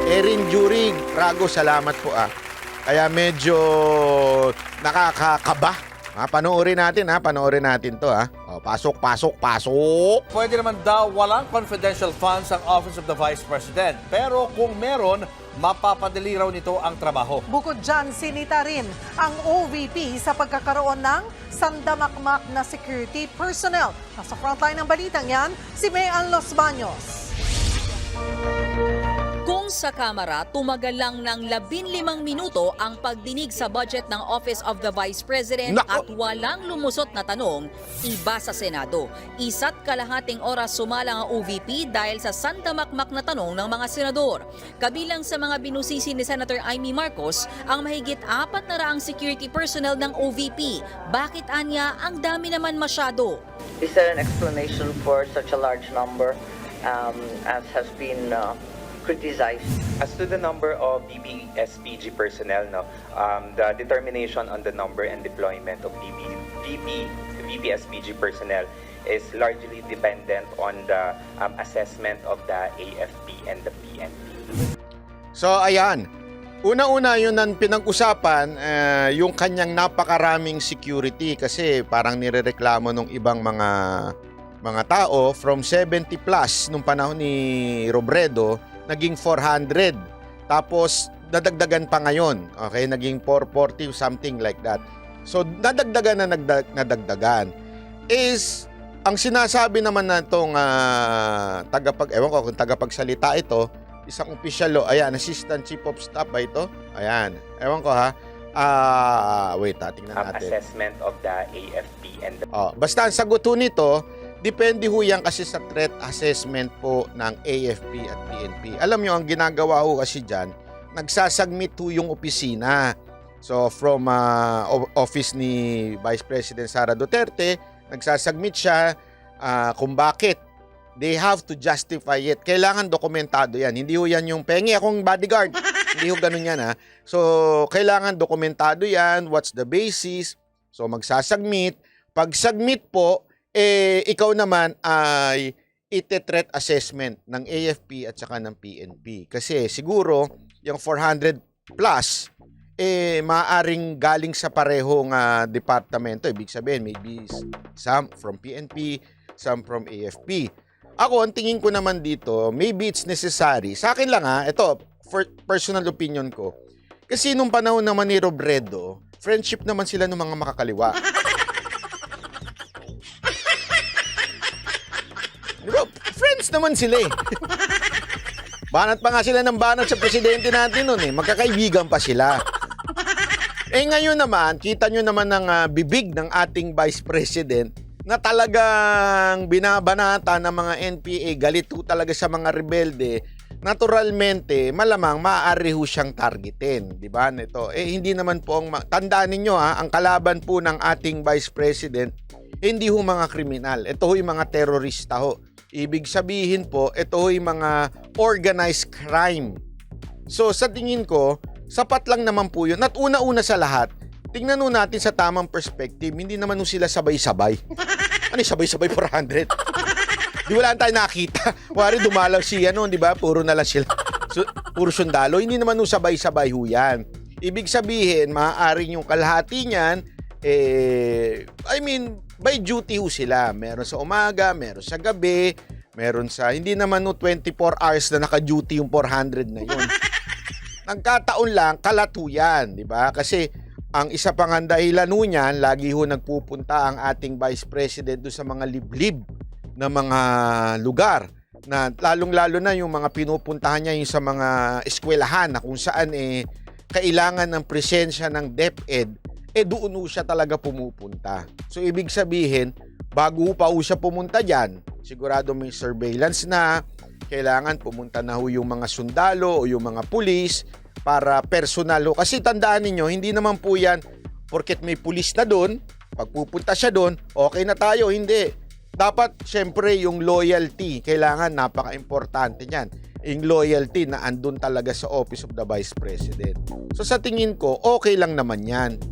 Erin Jurig, Rago, salamat po Kaya medyo nakakakaba. Panoorin natin to pasok. Pwede naman daw walang confidential funds ang Office of the Vice President. Pero kung meron, mapapadali raw nito ang trabaho. Bukod dyan, sinita rin ang OVP sa pagkakaroon ng sandamakmak na security personnel. Nasa frontline ng balitang yan, si Mayan Los Baños. Kung sa Kamara, tumagal lang ng 15 minuto ang pagdinig sa budget ng Office of the Vice President at walang lumusot na tanong, iba sa Senado. Isa't kalahating oras sumalang ang OVP dahil sa sandamakmak na tanong ng mga senador. Kabilang sa mga binusisi ni Senator Amy Marcos, ang mahigit 400 security personnel ng OVP. Bakit anya ang dami naman masyado? Is there an explanation for such a large number as has been criticized? As to the number of VP-SPG personnel, the determination on the number and deployment of VP-SPG personnel is largely dependent on the assessment of the AFP and the PNP. So ayan, una-una yun ang pinag-usapan, yung kanyang napakaraming security kasi parang nirereklamo ng ibang mga tao from 70 plus nung panahon ni Robredo, naging 400. Tapos, nadagdagan pa ngayon. Okay, naging 440, something like that. So, nadagdagan na nadagdagan. Is, ang sinasabi naman na itong ewan ko kung tagapagsalita ito, isang opisyal, ayan, Assistant Chief of Staff ba ito? Ayan, ewan ko wait, tingnan natin. Assessment of the AFP and the... Basta ang sagot ho nito, depende ho yan kasi sa threat assessment po ng AFP at PNP. Alam nyo, ang ginagawa ho kasi dyan, nagsasubmit ho yung opisina. So from office ni Vice President Sara Duterte, nagsasubmit siya kung bakit. They have to justify it. Kailangan dokumentado yan. Hindi ho yan yung pengi akong bodyguard. Hindi ho ganun yan So kailangan dokumentado yan. What's the basis? So magsasubmit. Pag submit po, ikaw naman ay ite-threat assessment ng AFP at saka ng PNP. Kasi siguro, yung 400 plus, maaaring galing sa parehong departamento. Ibig sabihin, maybe some from PNP, some from AFP. Ako, ang tingin ko naman dito, maybe it's necessary. Sa akin lang ito, for personal opinion ko. Kasi nung panahon naman ni Robredo, friendship naman sila ng mga makakaliwa. Friends naman sila Banat pa nga sila ng banat sa presidente natin noon Magkakaibigan pa sila. Ngayon naman, kita nyo naman ng bibig ng ating Vice President na talagang binabanata ng mga NPA, galit ho talaga sa mga rebelde. Naturalmente, malamang maaari ho siyang targetin, di ba? Ito, hindi naman po tandaan ninyo ang kalaban po ng ating Vice President, hindi ho mga kriminal. Ito ho yung mga terorista ho. Ibig sabihin po, ito ho'y mga organized crime. So sa tingin ko, sapat lang naman po yun. At una-una sa lahat, tingnan nun natin sa tamang perspective, hindi naman sila sabay-sabay. Ano sabay-sabay 400? Di wala tayo nakita. Wari dumalaw siya di ba? Puro na lang sila. Puro sundalo. Hindi naman sabay-sabay ho yan. Ibig sabihin, maaaring yung kalahati niyan, by duty ho sila. Meron sa umaga, meron sa gabi, meron sa... Hindi naman 24 hours na naka-duty yung 400 na yun. Nagkataon lang, kalat ho yan, di ba? Kasi ang isa pang dahilan ho niyan, lagi ho nagpupunta ang ating Vice President doon sa mga liblib na mga lugar. Na lalong-lalo na yung mga pinupuntahan niya yung sa mga eskwelahan na kung saan kailangan ng presensya ng DepEd, doon ho siya talaga pumupunta. So, ibig sabihin, bago pa ho siya pumunta dyan, sigurado may surveillance na, kailangan pumunta na ho yung mga sundalo o yung mga pulis para personal ho. Kasi tandaan ninyo, hindi naman po yan, porket may pulis na doon, pag pupunta siya doon, okay na tayo. Hindi. Dapat, syempre, yung loyalty, kailangan napaka-importante niyan. Yung loyalty na andun talaga sa Office of the Vice President. So, sa tingin ko, okay lang naman yan.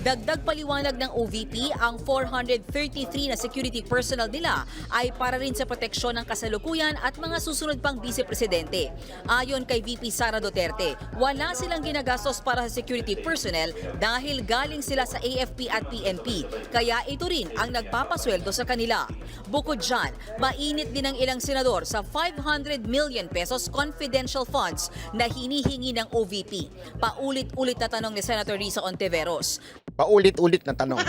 Dagdag paliwanag ng OVP, ang 433 na security personnel nila ay para rin sa proteksyon ng kasalukuyan at mga susunod pang vice-presidente. Ayon kay VP Sara Duterte, wala silang ginagastos para sa security personnel dahil galing sila sa AFP at PNP, kaya ito rin ang nagpapasweldo sa kanila. Bukod dyan, mainit din ang ilang senador sa 500 million pesos confidential funds na hinihingi ng OVP. Paulit-ulit na tanong ni Senator Risa Ontiveros. Paulit-ulit na tanong.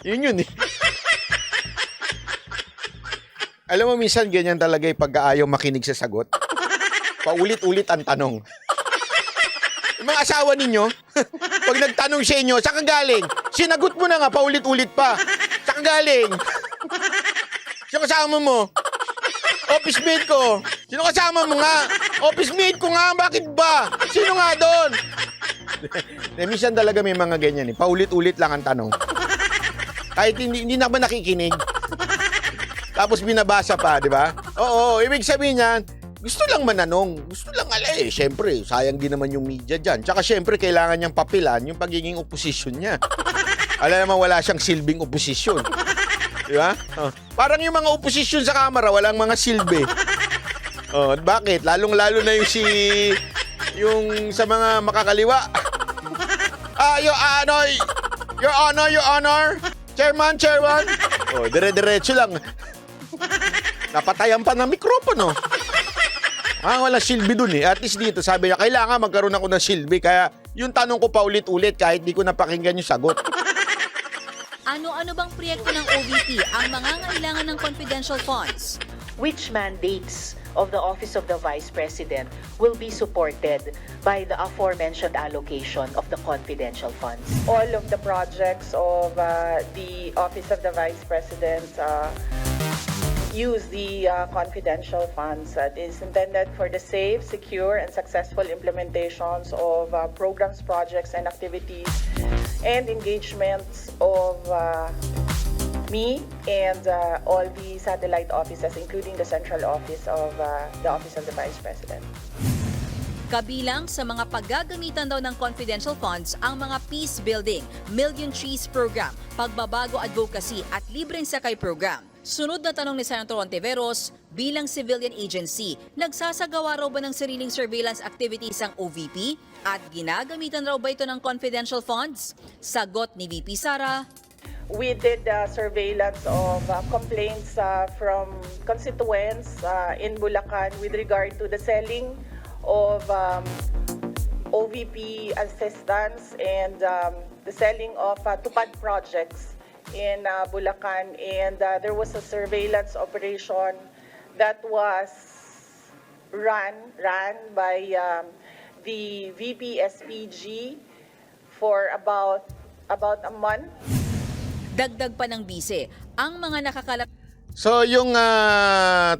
Yun eh. Alam mo, minsan ganyan talaga yung pag-aayaw makinig sa sagot. Paulit-ulit ang tanong. Yung mga asawa ninyo, pag nagtanong sa inyo, saan ka galing? Sinagot mo na nga, paulit-ulit pa. Saan ka galing? Sino kasama mo? Office mate ko. Sino kasama mo nga? Office mate ko nga, bakit ba? Sino nga doon? Minsan talaga may mga ganyan eh. Paulit-ulit lang ang tanong. Kahit hindi na ba nakikinig? Tapos binabasa pa, di ba? Oo, ibig sabihin niyan, gusto lang mananong. Gusto lang syempre, sayang din naman yung media dyan. Tsaka syempre, kailangan niyang papilan yung pagiging opposition niya. Alam naman, wala siyang silbing opposition. Di ba? Parang yung mga opposition sa kamera, walang mga silbi. Bakit? Lalong-lalo na yung yung sa mga makakaliwa. Your Honor. Chairman. Dire-diretso lang. Napatayan pa ng mikropono. Wala silbi dun eh. At least dito, sabi niya, kailangan magkaroon ako ng silbi. Kaya yung tanong ko paulit-ulit kahit di ko napakinggan yung sagot. Ano-ano bang proyekto ng OVP ang mangangailangan ng confidential funds? Which mandates of the Office of the Vice President will be supported by the aforementioned allocation of the confidential funds. All of the projects of the Office of the Vice President use the confidential funds that is intended for the safe, secure, and successful implementations of programs, projects, and activities and engagements of me and all the satellite offices, including the central office of the Office of the Vice President. Kabilang sa mga paggagamitan daw ng confidential funds ang mga peace building, Million Trees Program, pagbabago advocacy at libreng sakay program. Sunod na tanong ni Senator Ontiveros, bilang civilian agency, nagsasagawa raw ba ng sariling surveillance activities ang OVP at ginagamitan raw ba ito ng confidential funds? Sagot ni VP Sara, we did surveillance of complaints from constituents in Bulacan with regard to the selling of OVP assistance and the selling of tupad projects in Bulacan, and there was a surveillance operation that was run by the VP SPG for about a month. dagdag pa ng bise, ang mga nakakalap. So yung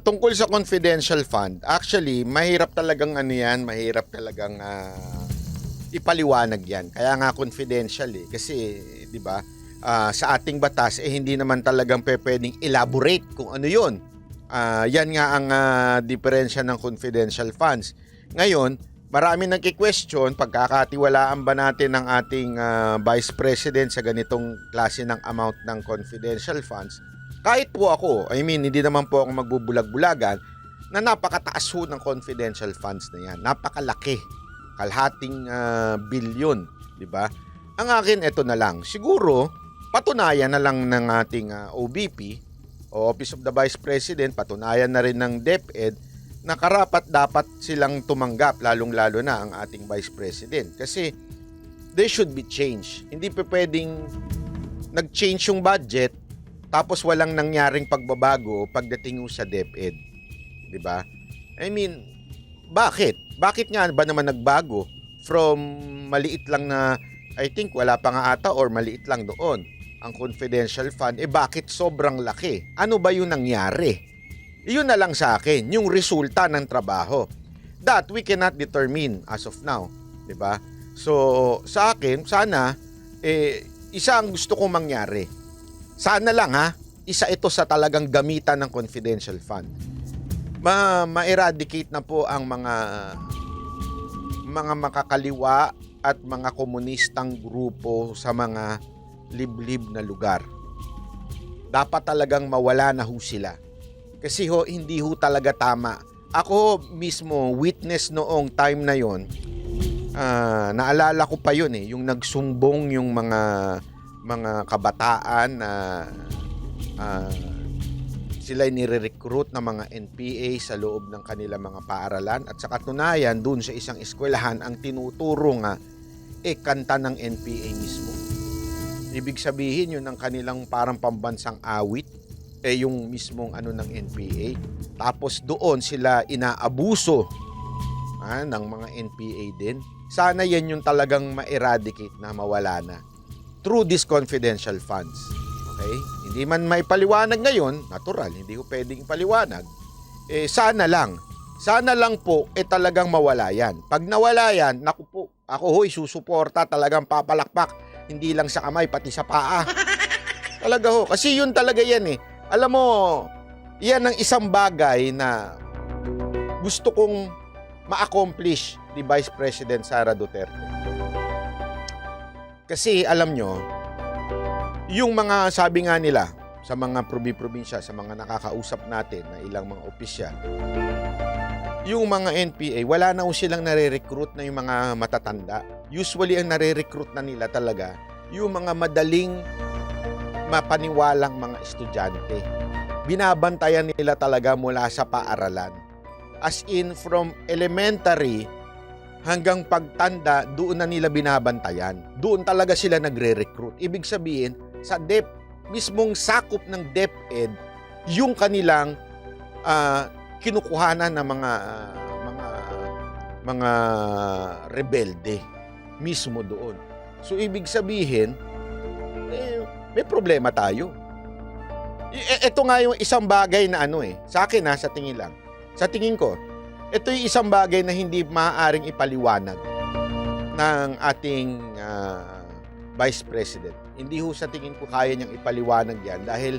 tungkol sa confidential fund, actually mahirap talagang mahirap talagang ipaliwanag yan. Kaya nga confidential kasi 'di ba? Sa ating batas hindi naman talagang pwedeng elaborate kung ano 'yon. Yan nga ang diferensya ng confidential funds. Ngayon, marami nagki-question, pagkakatiwalaan ba natin ng ating Vice President sa ganitong klase ng amount ng confidential funds? Kahit po ako, hindi naman po ako magbubulag-bulagan na napakataas ho ng confidential funds na yan. Napakalaki. Kalhating bilyon, di ba? Ang akin, ito na lang. Siguro, patunayan na lang ng ating OVP o Office of the Vice President, patunayan na rin ng DepEd na karapat dapat silang tumanggap, lalong-lalo na ang ating Vice President. Kasi there should be change. Hindi pa pwedeng nag-change yung budget tapos walang nangyaring pagbabago pagdating sa DepEd. 'Di ba? Bakit? Bakit nga ba naman nagbago from maliit lang na, I think wala pa nga ata or maliit lang doon ang confidential fund, bakit sobrang laki? Ano ba yung nangyari? Iyon na lang sa akin, yung resulta ng trabaho. That we cannot determine as of now, 'di ba? So sa akin, sana isa ang gusto kong mangyari. Sana lang isa ito sa talagang gamitan ng confidential fund. Ma-eradicate na po ang mga makakaliwa at mga komunistang grupo sa mga liblib na lugar. Dapat talagang mawala na ho sila. Kasi ho, hindi ho talaga tama. Ako mismo, witness noong time na yon. Naalala ko pa yun yung nagsumbong yung mga kabataan na sila nire-recruit ng mga NPA sa loob ng kanilang mga paaralan at sa katunayan dun sa isang eskwelahan ang tinuturo nga kanta ng NPA mismo. Ibig sabihin yun ang kanilang parang pambansang awit yung mismong ng NPA. Tapos doon sila inaabuso ng mga NPA din. Sana yan yung talagang ma-eradicate na mawala na through these confidential funds. Okay? Hindi man may paliwanag ngayon, natural, hindi ko pwedeng paliwanag. Sana lang po talagang mawala yan. Pag nawala yan, naku po, ako ho'y susuporta, talagang papalakpak. Hindi lang sa kamay, pati sa paa. Talaga ho, kasi yun talaga yan Alam mo, yan ang isang bagay na gusto kong ma-accomplish ni Vice President Sara Duterte. Kasi alam nyo, yung mga sabi nga nila sa mga probinsya, sa mga nakakausap natin na ilang mga opisyal, yung mga NPA, wala na silang nare-recruit na yung mga matatanda. Usually, ang nare-recruit na nila talaga yung mga madaling mapaniwalang mga estudyante. Binabantayan nila talaga mula sa paaralan. As in, from elementary hanggang pagtanda, doon na nila binabantayan. Doon talaga sila nagre-recruit. Ibig sabihin, sa mismong sakop ng DepEd, yung kanilang kinukuhanan ng mga rebelde mismo doon. So ibig sabihin, may problema tayo. Ito nga yung isang bagay na sa akin sa tingin lang. Sa tingin ko, ito yung isang bagay na hindi maaaring ipaliwanag ng ating Vice President. Hindi ho sa tingin ko kaya niyang ipaliwanag yan dahil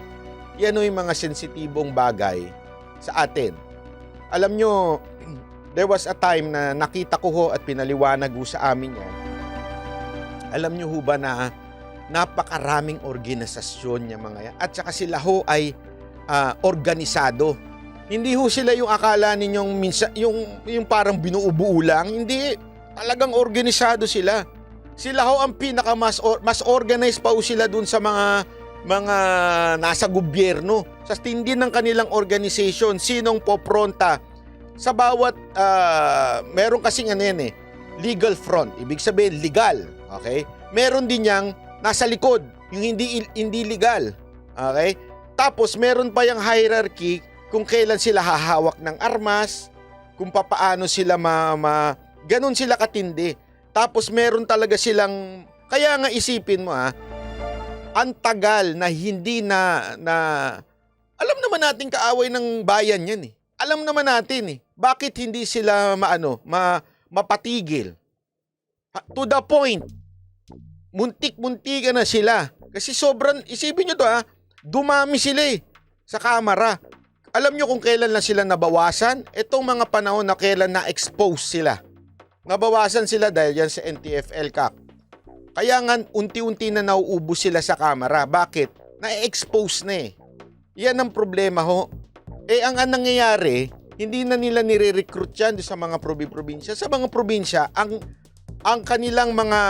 yan yung mga sensitibong bagay sa atin. Alam nyo, there was a time na nakita ko ho at pinaliwanag ho sa amin yan. Alam nyo ho ba na napakaraming organisasyon niya mga yan. At saka sila ho ay organisado. Hindi ho sila yung akala ninyong minsan, yung parang binuubuo lang. Hindi, talagang organisado sila. Sila ho ang mas organized pa ho sila dun sa mga nasa gobyerno. Sa tindi ng kanilang organization, sinong popronta. Sa bawat, meron kasing legal front. Ibig sabihin, legal. Okay? Meron din yang nasa likod, yung hindi legal. Okay? Tapos meron pa yung hierarchy kung kailan sila hahawak ng armas, kung papaano sila ganun sila katindi. Tapos meron talaga silang, kaya nga isipin mo ang tagal na hindi na alam naman natin kaaway ng bayan yan Alam naman natin bakit hindi sila mapatigil. To the point, muntik-muntikan na sila. Kasi sobrang, isipin nyo to dumami sila sa kamera. Alam nyo kung kailan lang sila nabawasan? Itong mga panahon na kailan na-expose sila. Nabawasan sila dahil yan sa NTF-El Cap. Kaya nga unti-unti na nauubos sila sa kamera. Bakit? Na-expose na Yan ang problema ho. Ang nangyayari, hindi na nila nire-recruit yan sa mga probinsya. Sa mga probinsya, ang kanilang mga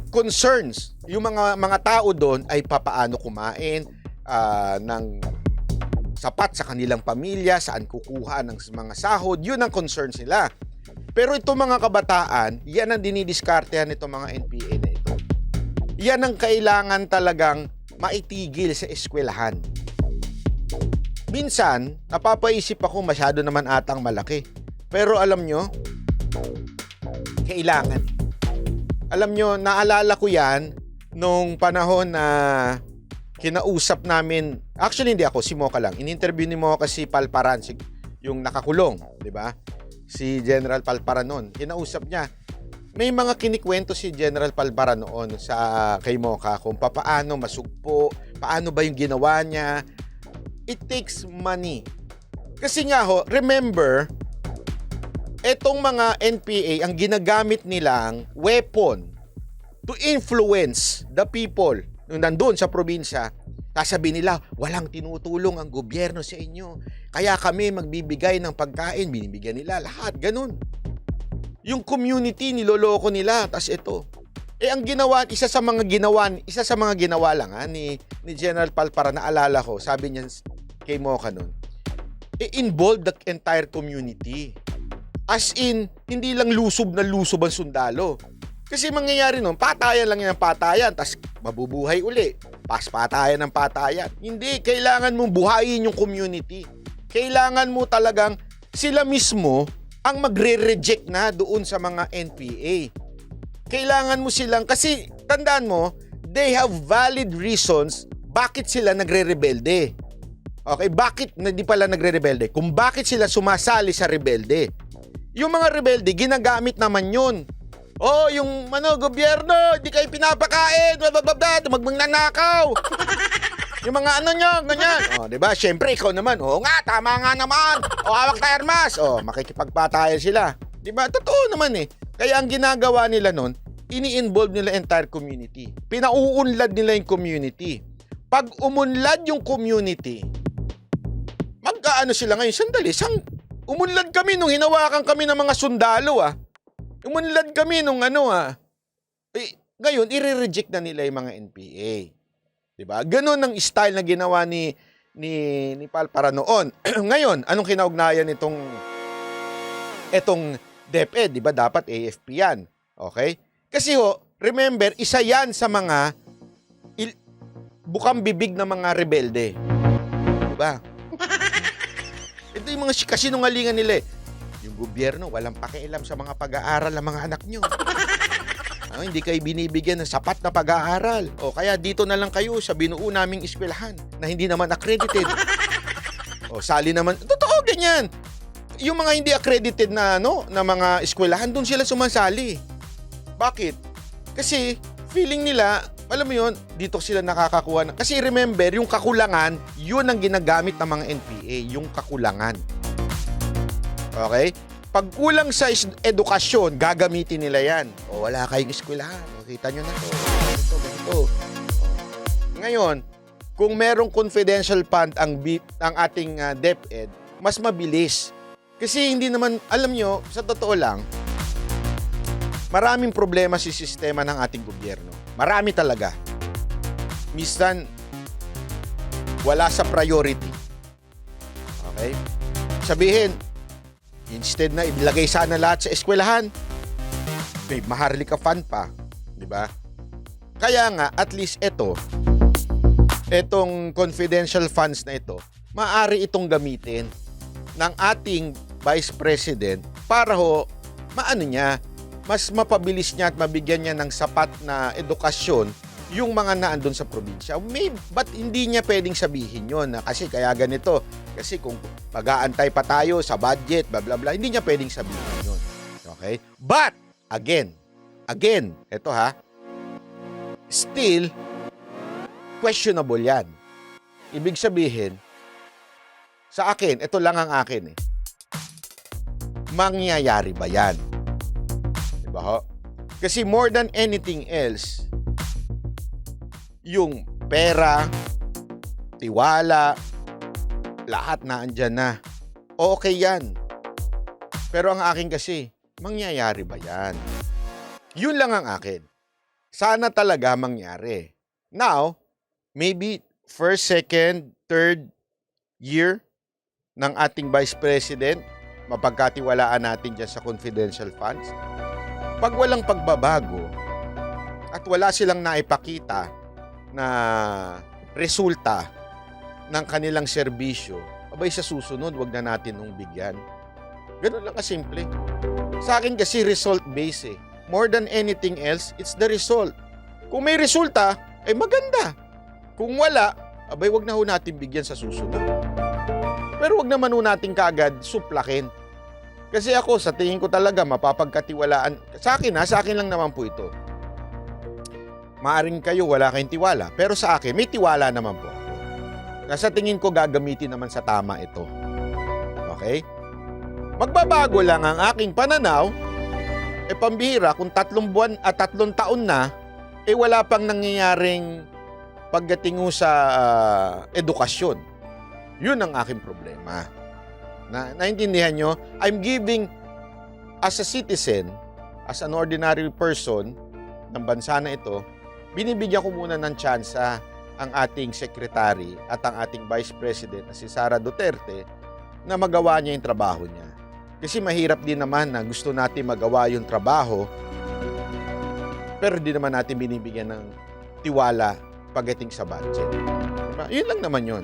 concerns, yung mga tao doon ay papaano kumain ng sapat sa kanilang pamilya, saan kukuha ng mga sahod, yun ang concerns nila. Pero itong mga kabataan, yan ang dinidiskartehan nitong mga NPA na ito. Yan ang kailangan talagang maitigil sa eskwelahan. Minsan, napapaisip ako masyado naman atang malaki. Pero alam nyo, kailangan. Alam nyo, naalala ko yan nung panahon na kinausap namin, actually hindi ako, si Mocha lang. In-interview ni Mocha si Palparan, yung nakakulong, di ba? Si General Palparan noon. Kinausap niya. May mga kinikwento si General Palparan noon kay Mocha kung paano masugpo, paano ba yung ginawa niya. It takes money. Kasi nga ho, remember, etong mga NPA, ang ginagamit nilang weapon to influence the people nung nandun sa probinsya, sasabihin nila, walang tinutulong ang gobyerno sa inyo. Kaya kami magbibigay ng pagkain, binibigyan nila lahat, ganun. Yung community, niloloko nila, tas ito. Ang ginawa, isa sa mga ginawa lang ni General Palpara, naalala ko, sabi niya kay Mocha nun, involve the entire community. As in, hindi lang lusob ang sundalo. Kasi mangyayari nun, patayan lang yan ang patayan, tas mabubuhay uli. Patayan ng patayan. Hindi, kailangan mong buhayin yung community. Kailangan mo talagang sila mismo ang magre-reject na doon sa mga NPA. Kailangan mo silang, kasi tandaan mo, they have valid reasons bakit sila nagre-rebelde. Okay, bakit hindi pala nagre-rebelde? Kung bakit sila sumasali sa rebelde. Yung mga rebelde, ginagamit naman yun. Oh, yung gobyerno, hindi kayo pinapakain, magmagnanakaw. Yung mga nyo, ganyan. Oh, 'di ba? Syempre ikaw naman. Oo nga, tama nga naman. Hawak tayo armas. Makikipagpatayan sila. 'Di ba? Totoo naman eh. Kaya ang ginagawa nila noon, ini-involve nila entire community. Pinauunlad nila yung community. Pag umunlad yung community, magkaano sila ngayon? Sandali, umunlad kami nung hinawakan kami ng mga sundalo Umunlad kami nung ngayon, i-reject na nila yung mga NPA. Diba? Ganon ang style na ginawa ni Palpara noon. Ngayon, anong kinaugnayan etong DepEd? Diba? Dapat AFP yan. Okay? Kasi remember, isa yan sa mga bukang bibig na mga rebelde. Diba? Ito yung mga kasinungalingan nila eh. Yung gobyerno, walang pakialam sa mga pag-aaral ng mga anak nyo. Hindi kayo binibigyan ng sapat na pag-aaral. Kaya dito na lang kayo sa binuo naming eskwelahan na hindi naman accredited. Sali naman. Totoo, ganyan. Yung mga hindi accredited na mga eskwelahan, doon sila sumasali. Bakit? Kasi feeling nila, alam mo yun, dito sila nakakakuha. Kasi remember, yung kakulangan, yun ang ginagamit ng mga NPA, yung kakulangan. Okay? Pag kulang sa edukasyon, gagamitin nila yan. Wala kayong eskwelahan. Kita nyo na to. Ganito. Ngayon, kung merong confidential fund ang ating DepEd, mas mabilis. Kasi hindi naman, alam nyo, sa totoo lang, maraming problema sa sistema ng ating gobyerno. Marami talaga. Minsan, wala sa priority. Okay? Sabihin, instead na ilagay sana lahat sa eskwelahan, may Maharlika Fund pa, di ba? Kaya nga, at least etong confidential funds na ito, maaari itong gamitin ng ating Vice President para mas mapabilis niya at mabigyan niya ng sapat na edukasyon yung mga naandun sa probinsya. But hindi niya pwedeng sabihin yun kasi kaya ganito. Kasi kung mag-aantay pa tayo sa budget, blah blah blah, hindi niya pwedeng sabihin yun. Okay? But, again, ito still, questionable yan. Ibig sabihin, sa akin, ito lang ang akin mangyayari ba yan? Diba ho? Kasi more than anything else, yung pera, tiwala, lahat na andyan na. Okay yan. Pero ang akin kasi, mangyayari ba yan? Yun lang ang akin. Sana talaga mangyari. Now, maybe first, second, third year ng ating Vice President, mapagkatiwalaan natin dyan sa confidential funds. Pag walang pagbabago at wala silang naipakita na resulta ng kanilang serbisyo, abay sa susunod, wag na natin nung bigyan. Ganun lang kasimple. Sa akin kasi result-based More than anything else, it's the result. Kung may resulta, ay maganda. Kung wala, abay wag na ho natin bigyan sa susunod. Pero wag naman ho natin kaagad suplakin. Kasi ako, sa tingin ko talaga, mapapagkatiwalaan. Sa akin lang naman po ito. Maaring kayo, wala kayong tiwala. Pero sa akin, may tiwala naman po ako. Sa tingin ko, gagamitin naman sa tama ito. Okay? Magbabago lang ang aking pananaw, pambihira kung 3 buwan at 3 taon na, wala pang nangyayaring pagdating sa edukasyon. Yun ang aking problema. Naintindihan nyo? I'm giving, as a citizen, as an ordinary person ng bansa na ito, binibigyan ko muna ng tsansa ang ating secretary at ang ating vice president na si Sara Duterte na magawa niya yung trabaho niya. Kasi mahirap din naman na gusto natin magawa yung trabaho pero di naman natin binibigyan ng tiwala pagdating sa budget. Diba? Yun lang naman yun.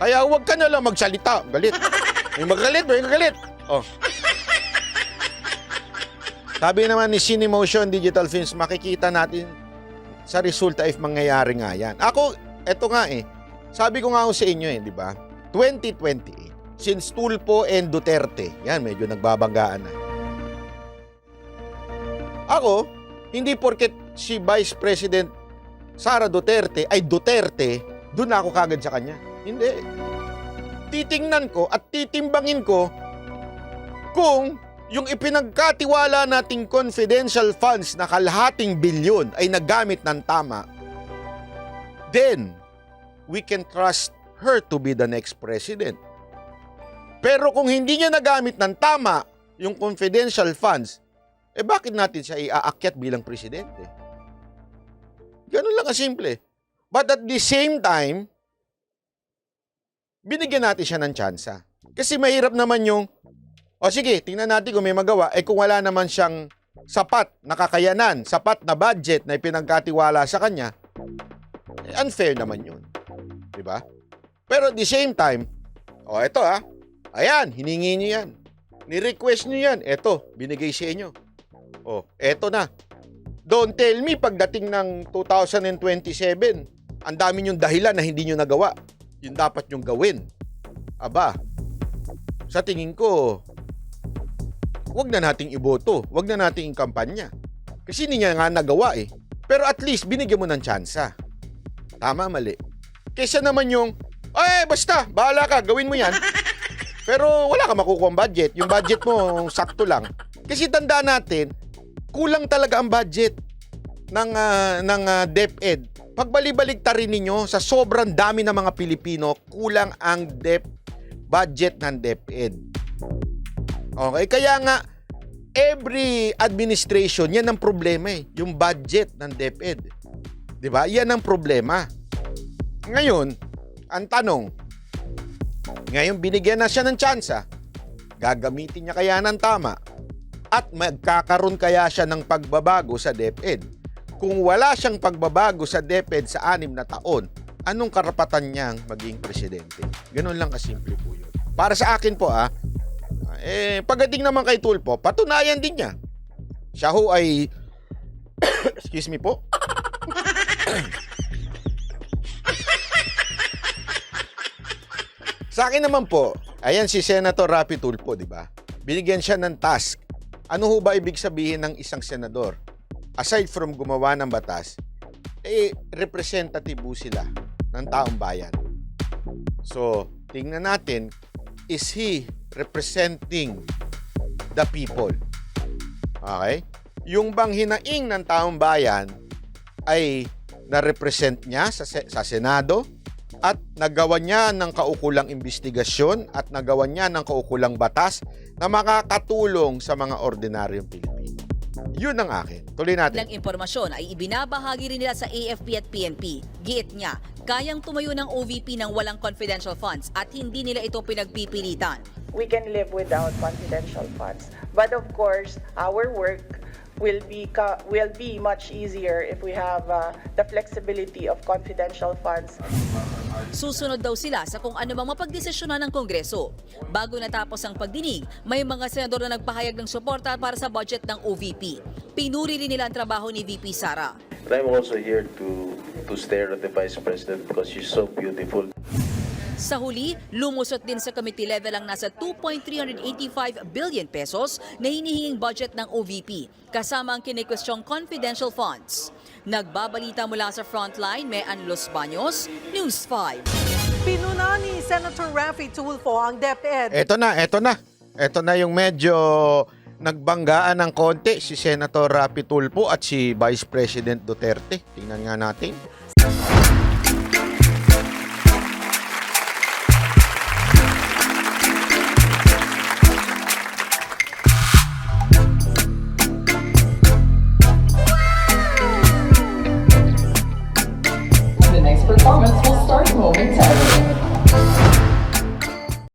Kaya huwag ka na lang magsalita. Galit. May magalit. Oh. Sabi naman ni Cinemotion Digital Films, makikita natin sa resulta if mangyayari nga yan. Ako, eto nga sabi ko nga sa inyo di ba? 2028. Since Tulfo and Duterte, yan, medyo nagbabanggaan na. Ako, hindi porket si Vice President Sara Duterte ay Duterte, doon ako kagad sa kanya. Hindi. Titingnan ko at titimbangin ko kung yung ipinagkatiwala nating confidential funds na kalahating bilyon ay nagamit ng tama, then we can trust her to be the next president. Pero kung hindi niya nagamit ng tama yung confidential funds, bakit natin siya iaakyat bilang presidente? Ganun lang kasimple. But at the same time, binigyan natin siya ng tsansa. Kasi mahirap naman yung, sige, tingnan natin kung may magawa, kung wala naman siyang sapat na kakayanan, sapat na budget na ipinagkatiwala sa kanya, unfair naman yun. Diba? Pero at the same time, eto ayan, hiningi niyo yan. Ni-request niyo yan. Eto, binigay sa inyo. Eto na. Don't tell me pagdating ng 2027, ang dami niyong dahilan na hindi niyo nagawa. Yung dapat niyong gawin. Aba, sa tingin ko, wag na nating iboto. Wag na nating kampanya. Kasi hindi niya nga nagawa Pero at least, binigyan mo ng tsansa. Tama, mali. Kesa naman yung, basta, bahala ka, gawin mo yan. Pero wala ka makukuha ang budget. Yung budget mo, sakto lang. Kasi tandaan natin, kulang talaga ang budget ng DepEd. Pagbalik-balik ta rin ninyo, sa sobrang dami ng mga Pilipino, kulang ang budget ng DepEd. Okay? Kaya nga, every administration, yan ang problema yung budget ng DepEd. Diba? Yan ang problema. Ngayon, ang tanong, ngayon binigyan na siya ng tsansa, gagamitin niya kaya ng tama at magkakaroon kaya siya ng pagbabago sa DepEd. Kung wala siyang pagbabago sa DepEd sa 6 na taon, anong karapatan niyang maging presidente? Ganun lang kasimple po yun. Para sa akin po pagdating naman kay Tulfo, patunayan din niya. Siya ho ay excuse me po. Sa akin naman po, ayan si Senator Raffy Tulfo, di ba? Binigyan siya ng task. Ano ho ba ibig sabihin ng isang senador? Aside from gumawa ng batas, representative po sila ng taong bayan. So, tingnan natin, is he representing the people? Okay? Yung bang hinaing ng taong bayan ay na-represent niya sa Senado? At nagawa niya ng kaukulang investigasyon at nagawa niya ng kaukulang batas na makakatulong sa mga ordinaryong Pilipino. Yun ang akin. Tuloy natin. Ilang impormasyon ay ibinabahagi rin nila sa AFP at PNP. Giit niya, kayang tumayo ng OVP ng walang confidential funds at hindi nila ito pinagpipilitan. We can live without confidential funds. But of course, our work will be much easier if we have the flexibility of confidential funds. Susunod daw sila sa kung ano mang mapagdesisyonan ng Kongreso. Bago natapos ang pagdinig, may mga senador na nagpahayag ng suporta para sa budget ng OVP. Pinuri rin nila ang trabaho ni VP Sara. But I'm also here to stare at the Vice President because she's so beautiful. Sa huli, lumusot din sa committee level ang nasa 2.385 billion pesos na hinihinging budget ng OVP, kasama ang kinikwestyong confidential funds. Nagbabalita mula sa Frontline, Mean Los Baños, News 5. Pinuna ni Senator Raffy Tulfo ang DepEd. Eto na. Eto na yung medyo nagbanggaan ng konti si Senator Rapi Tulfo at si Vice President Duterte. Tingnan nga natin. The next performance will start momentarily.